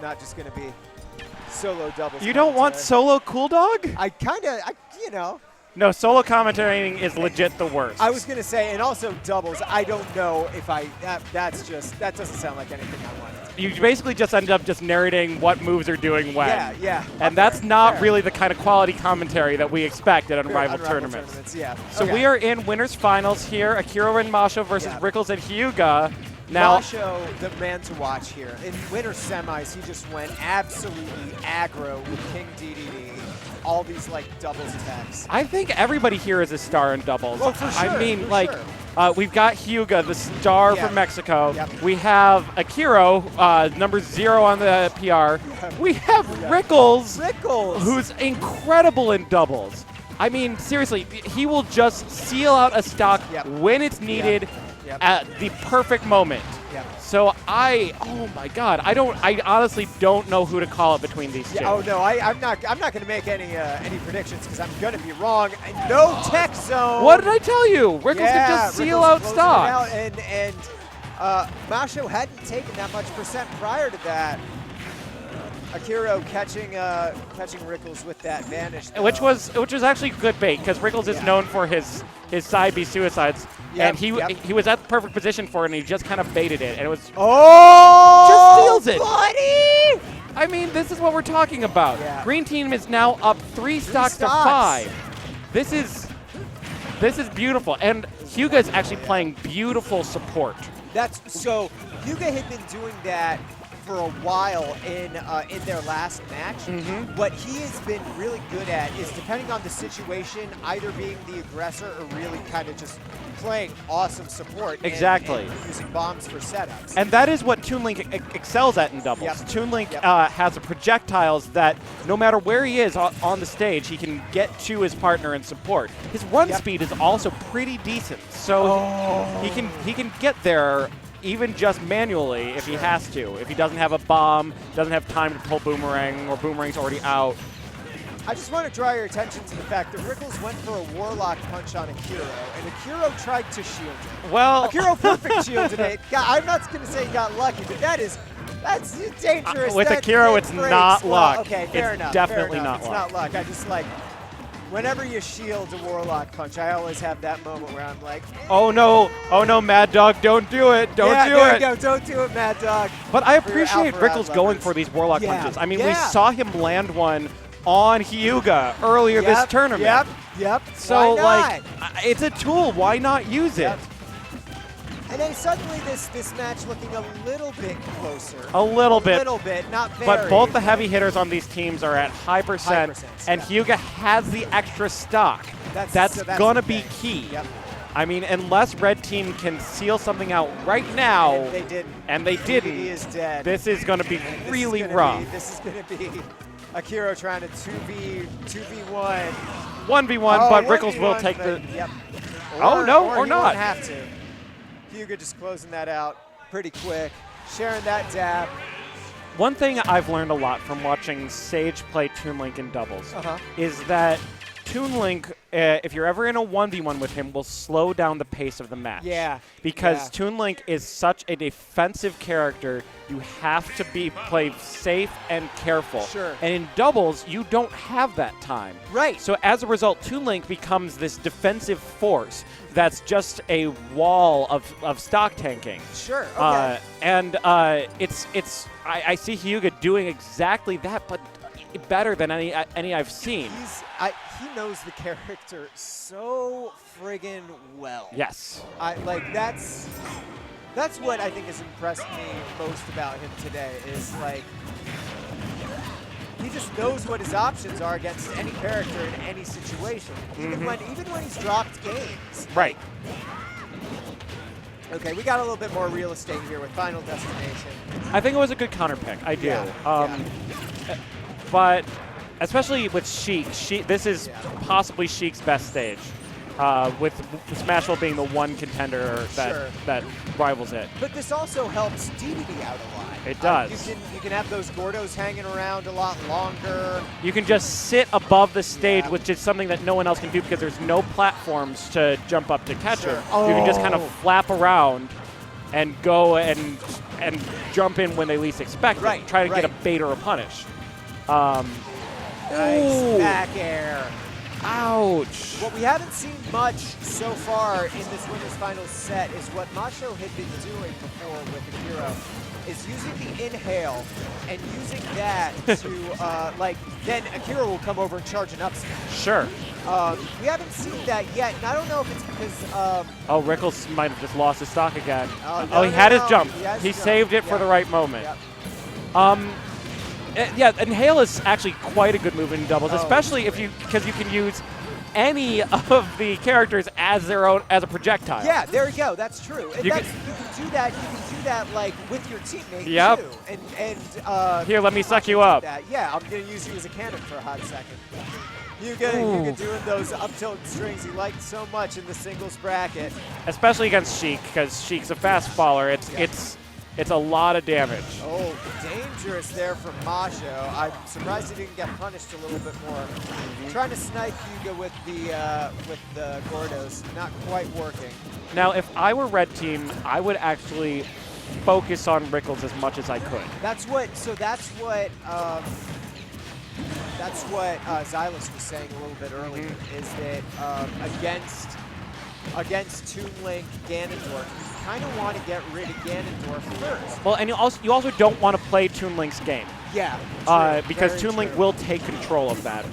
Not just going to be solo doubles. You don't want solo Cool Dog? You know. No, solo commentating is legit the worst. I was going to say, and also doubles, I don't know if that doesn't sound like anything I want. You basically just end up just narrating what moves are doing when. Yeah. And that's not really the kind of quality commentary that we expect at Unrivaled tournaments. Yeah. So we are in winners finals here. Akiro and Masho versus Rickles and Hyuga. Now, Masho, the man to watch here. In winter semis, he just went absolutely aggro with King DDD. All these doubles attacks. I think everybody here is a star in doubles. Well, for sure. I mean, we've got Hyuga, the star from Mexico. Yep. We have Akiro, number 0 on the PR. We have Rickles, who's incredible in doubles. I mean, seriously, he will just seal out a stock when it's needed at the perfect moment. So oh my God, I honestly don't know who to call it between these two. Oh no, I'm not going to make any predictions because I'm going to be wrong. No tech zone. What did I tell you? Rickles can just seal out stock. And Masho hadn't taken that much percent prior to that. Akiro catching Rickles with that vanish, which was actually good bait because Rickles is known for his side B suicides, and he was at the perfect position for it, and he just kind of baited it, and it was just steals it. Buddy! I mean, this is what we're talking about. Green team is now up 3 stocks to 5. This is beautiful, and Hyuga is actually playing beautiful support. So Hyuga had been doing that for a while in their last match. What he has been really good at is, depending on the situation, either being the aggressor or really kind of just playing awesome support. Exactly. And using bombs for setups. And that is what Toon Link excels at in doubles. Toon Link has a projectiles that no matter where he is on the stage, he can get to his partner and support. His run speed is also pretty decent, so he can get there even just manually if he has to. If he doesn't have a bomb, doesn't have time to pull Boomerang, or Boomerang's already out. I just want to draw your attention to the fact that Rickles went for a Warlock punch on Akiro, and Akiro tried to shield it. Well, Akiro perfect shielded it. I'm not going to say he got lucky, but that's dangerous. With Akiro, it's not luck. Okay, fair enough. Definitely not luck. It's not luck. I just whenever you shield a Warlock punch, I always have that moment where I'm like, oh no, Mad Dog, don't do it, don't do there it. You go. Don't do it, Mad Dog. But I appreciate Rickles going for these Warlock punches. I mean, we saw him land one on Hyuga earlier this tournament. Yep. So it's a tool. Why not use it? And then suddenly this match looking a little bit closer. A little bit, not very. But both the heavy hitters on these teams are at high percent, and Hyuga has the extra stock. That's going to be key. I mean, unless red team can seal something out right now, and they didn't, he is dead. This is going to be really rough. This is going to be Akiro trying to 2v1. 1v1, but Rickles will take the... Or not. He won't have to. Hyuga just closing that out pretty quick, sharing that dab. One thing I've learned a lot from watching Sage play Toon Link in doubles is that Toon Link, if you're ever in a 1v1 with him, will slow down the pace of the match. Because Toon Link is such a defensive character, you have to play safe and careful. And in doubles, you don't have that time. So as a result, Toon Link becomes this defensive force that's just a wall of stock tanking. And I see Hyuga doing exactly that, but better than any I've seen. He knows the character so friggin' well. That's what I think has impressed me most about him today is he just knows what his options are against any character in any situation, even when he's dropped games. Okay, we got a little bit more real estate here with Final Destination. I think it was a good counter pick. I do. But especially with Sheik, this is possibly Sheik's best stage, with Smashville being the one contender that rivals it. But this also helps DDD out a lot. It does. You can have those Gordos hanging around a lot longer. You can just sit above the stage, which is something that no one else can do because there's no platforms to jump up to catch her. You can just kind of flap around. and go and jump in when they least expect it. Try to get a bait or a punish. Nice back air. Ouch. What we haven't seen much so far in this winners finals set is what Masho had been doing before with Akiro, is using the inhale and using that to, then Akiro will come over and charge an up smash. Sure. We haven't seen that yet, and I don't know if it's because... Rickles might have just lost his stock again. He had his jump. He saved it for the right moment. Yeah, Inhale is actually quite a good move in doubles, especially because you can use any of the characters as their own as a projectile. Yeah, there you go. That's true. And you can do that. You can do that like with your teammate too. And here, let me suck you up. Yeah, I'm gonna use you as a cannon for a hot second. Hyuga doing those up tilt strings he liked so much in the singles bracket, especially against Sheik, because Sheik's a fast faller. It's a lot of damage. Oh, dangerous there from Masho. I'm surprised he didn't get punished a little bit more. Trying to snipe Hyuga with the Gordos, not quite working. Now, if I were red team, I would actually focus on Rickles as much as I could. That's what Xylus was saying a little bit earlier, is that against Toon Link, Ganondorf, you kind of want to get rid of Ganondorf first. Well, and you also don't want to play Toon Link's game. Yeah, because Toon Link will take control of that.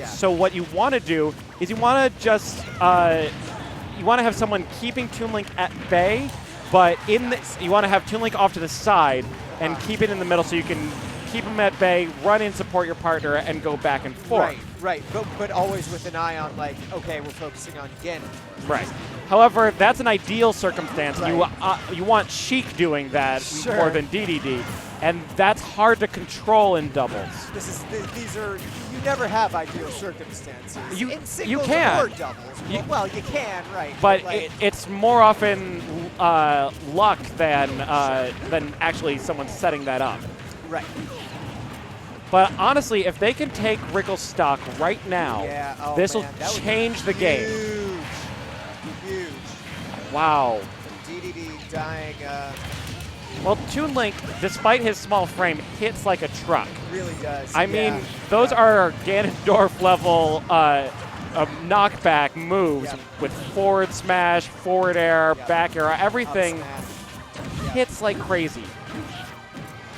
So what you want to do is you want to just you want to have someone keeping Toon Link at bay, but you want to have Toon Link off to the side and keep it in the middle so you can keep him at bay, run in, support your partner, and go back and forth. Right. But always with an eye on, like, okay, we're focusing on Ganon. Right. However, that's an ideal circumstance. You want Sheik doing that more than DDD, and that's hard to control in doubles. You never have ideal circumstances. In singles you can. Or doubles. Well, you can, right. But it's more often luck than actually someone setting that up. Right. But honestly, if they can take Rickles' stock right now, this will change the game. Huge. Wow. DDD dying. Well, Toon Link, despite his small frame, hits like a truck. Really does. I mean, those are Ganondorf level knockback moves with forward smash, forward air, back air, everything hits like crazy.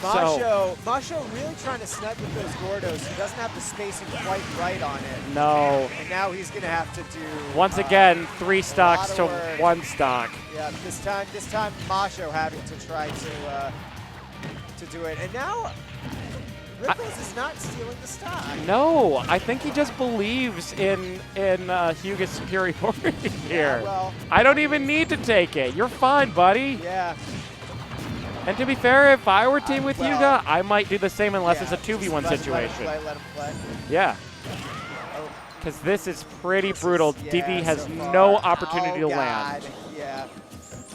Masho really trying to snipe with those Gordos. He doesn't have the spacing quite right on it. No. And now he's going to have to do... Once again, 3 stocks to 1 stock. Yeah, this time Masho having to try to do it. And now Rickles is not stealing the stock. No, I think he just believes in Hyuga's superiority here. Yeah, well, I don't even need to take it. You're fine, buddy. Yeah. And to be fair, if I were team with Hyuga, I might do the same unless it's a 2v1 situation. Let him play. Yeah. Because this is pretty brutal. DD has no opportunity to land. Yeah.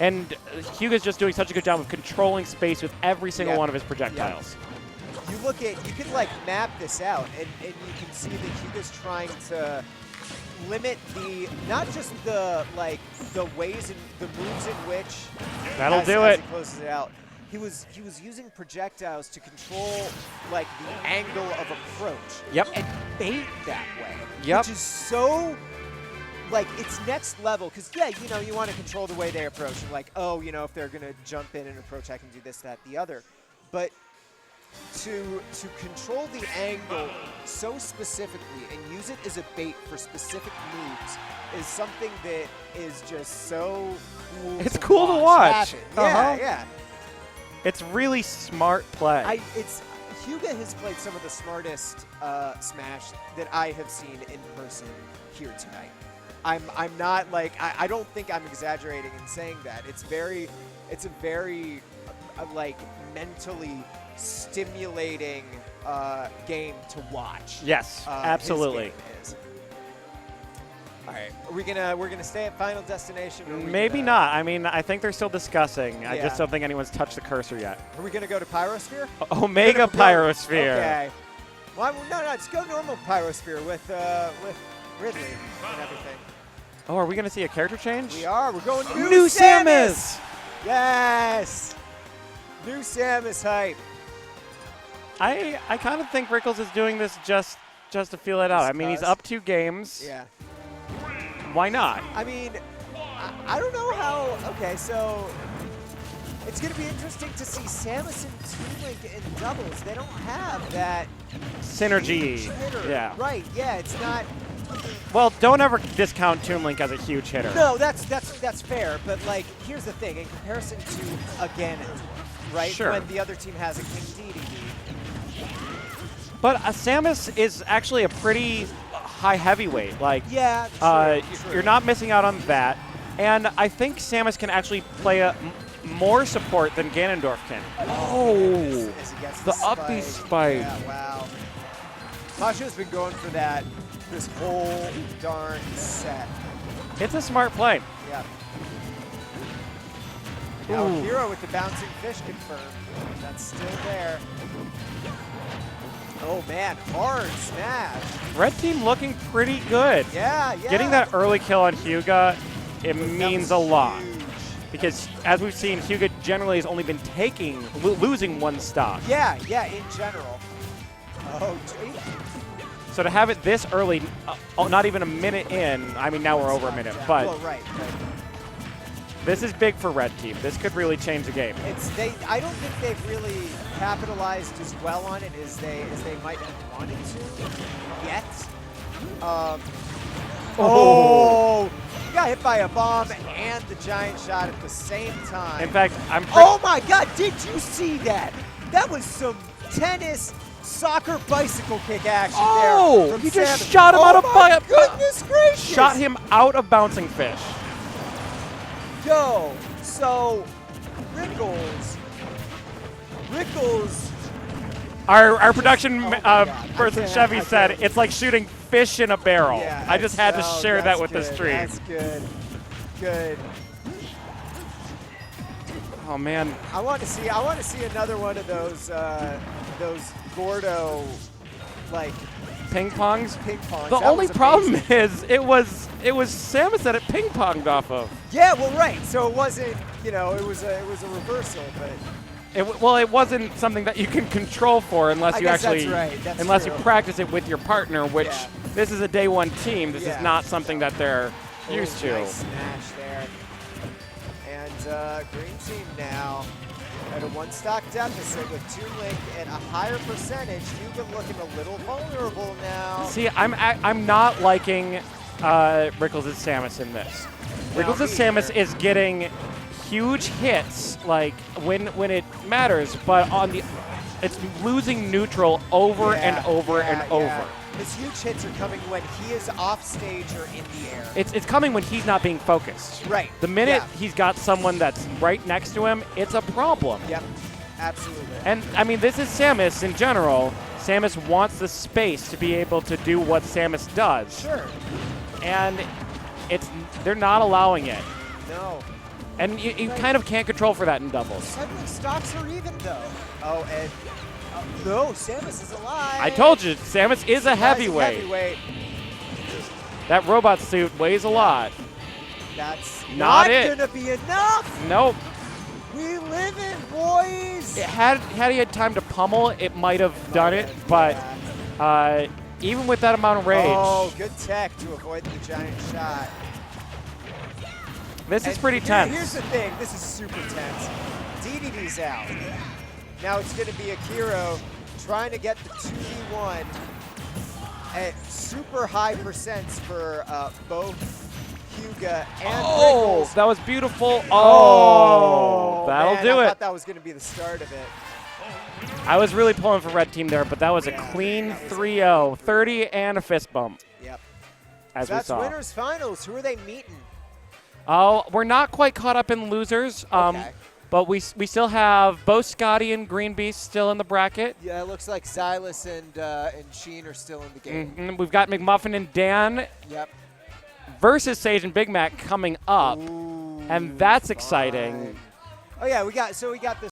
And Hyuga's just doing such a good job of controlling space with every single one of his projectiles. You can like map this out, and you can see that Hyuga's trying to limit not just the ways and the moves in which he closes it out. He was using projectiles to control like the angle of approach. And bait that way. Which is so it's next level, because you want to control the way they approach, and if they're gonna jump in and approach, I can do this, that, the other. But to control the angle so specifically and use it as a bait for specific moves is something that is just so cool. It's cool to watch. Yeah. It's really smart play. Hyuga has played some of the smartest Smash that I have seen in person here tonight. I'm not I don't think I'm exaggerating in saying that. It's a very mentally stimulating game to watch. Yes, absolutely. All right, we're gonna stay at Final Destination. Maybe not. I mean, I think they're still discussing. I just don't think anyone's touched the cursor yet. Are we gonna go to Pyrosphere? Omega Pyrosphere. Okay. Well, no, let's go normal Pyrosphere with Ridley and everything. Oh, are we gonna see a character change? We are. We're going New Samus. Yes! New Samus hype. I kind of think Rickles is doing this just to feel it out. I mean, he's up 2 games. Yeah. Why not? I mean, I don't know how. Okay, so it's going to be interesting to see Samus and Toon Link in doubles. They don't have that synergy. Hitter. Yeah. Right. Yeah. It's not. Well, don't ever discount Toon Link as a huge hitter. No, that's fair. But like, here's the thing: in comparison to Ganon, right? Sure. When the other team has a King Dedede. But Samus is actually a pretty high heavyweight. Like, yeah, true. You're not missing out on that. And I think Samus can actually play more support than Ganondorf can. Oh, the up B spike. Yeah, wow. Masho's been going for that this whole darn set. It's a smart play. Yeah. Now Akiro with the bouncing fish confirmed. That's still there. Oh man, hard smash. Red team looking pretty good. Yeah, yeah. Getting that early kill on Hyuga, it means a lot. Huge. Because as we've seen, Hyuga generally has only been losing 1 stock. Yeah, in general. Oh, geez. So to have it this early, not even a minute in, I mean, now we're over a minute, but well, right. this is big for Red team. This could really change the game. I don't think they've really capitalized as well on it as they might have wanted to yet. You got hit by a bomb and the giant shot at the same time. In fact, oh my God! Did you see that? That was some tennis soccer bicycle kick action there. Oh, you just shot him out of goodness gracious! Shot him out of bouncing fish. Yo, so Rickles. Our production person Chevy said it's like shooting fish in a barrel. Yeah, I just had to share that with the stream. That's good. Good. Oh man. I want to see another one of those Gordo like ping pongs. The That only was problem amazing. is it was Samus that it ping ponged off of. Yeah, well, right. So it wasn't, it was a reversal, but. It wasn't something that you can control for unless you actually, unless you practice it with your partner. Which this is a day 1 team. This is not something that they're used to. Nice smash there. And green team now at a 1 stock deficit with Toon Link at a higher percentage. Hyuga looking a little vulnerable now. See, I'm not liking Rickles' Samus in this. Rickles' Samus is getting huge hits, like when it matters, but it's losing neutral over and over and over. His huge hits are coming when he is off stage or in the air. It's coming when he's not being focused. Right. The minute he's got someone that's right next to him, it's a problem. Yep. Absolutely. And I mean, this is Samus in general. Samus wants the space to be able to do what Samus does. Sure. And they're not allowing it. No. And you kind of can't control for that in doubles. Suddenly stocks are even though. Oh, and no, Samus is alive. I told you, Samus is a heavyweight. That robot suit weighs a lot. That's not gonna be enough. Nope. We live in, boys. Had he had time to pummel, it might have done it, but even with that amount of rage. Oh, good tech to avoid the giant shot. This is pretty tense. Here's the thing. This is super tense. Dedede's out. Now it's going to be Akiro trying to get the 2v1 at super high percents for both Hyuga and Rickles. That was beautiful. Oh, that'll do it. I thought that was going to be the start of it. I was really pulling for Red Team there, but that was a clean 3-0, 30 and a fist bump. Yep. As so we that's saw. winners finals. Who are they meeting? Oh, we're not quite caught up in losers. Okay. But we still have both Scotty and Green Beast still in the bracket. Yeah, it looks like Xylus and Sheen are still in the game. We've got McMuffin and Dan versus Sage and Big Mac coming up. Ooh, and that's exciting. Oh yeah, we got the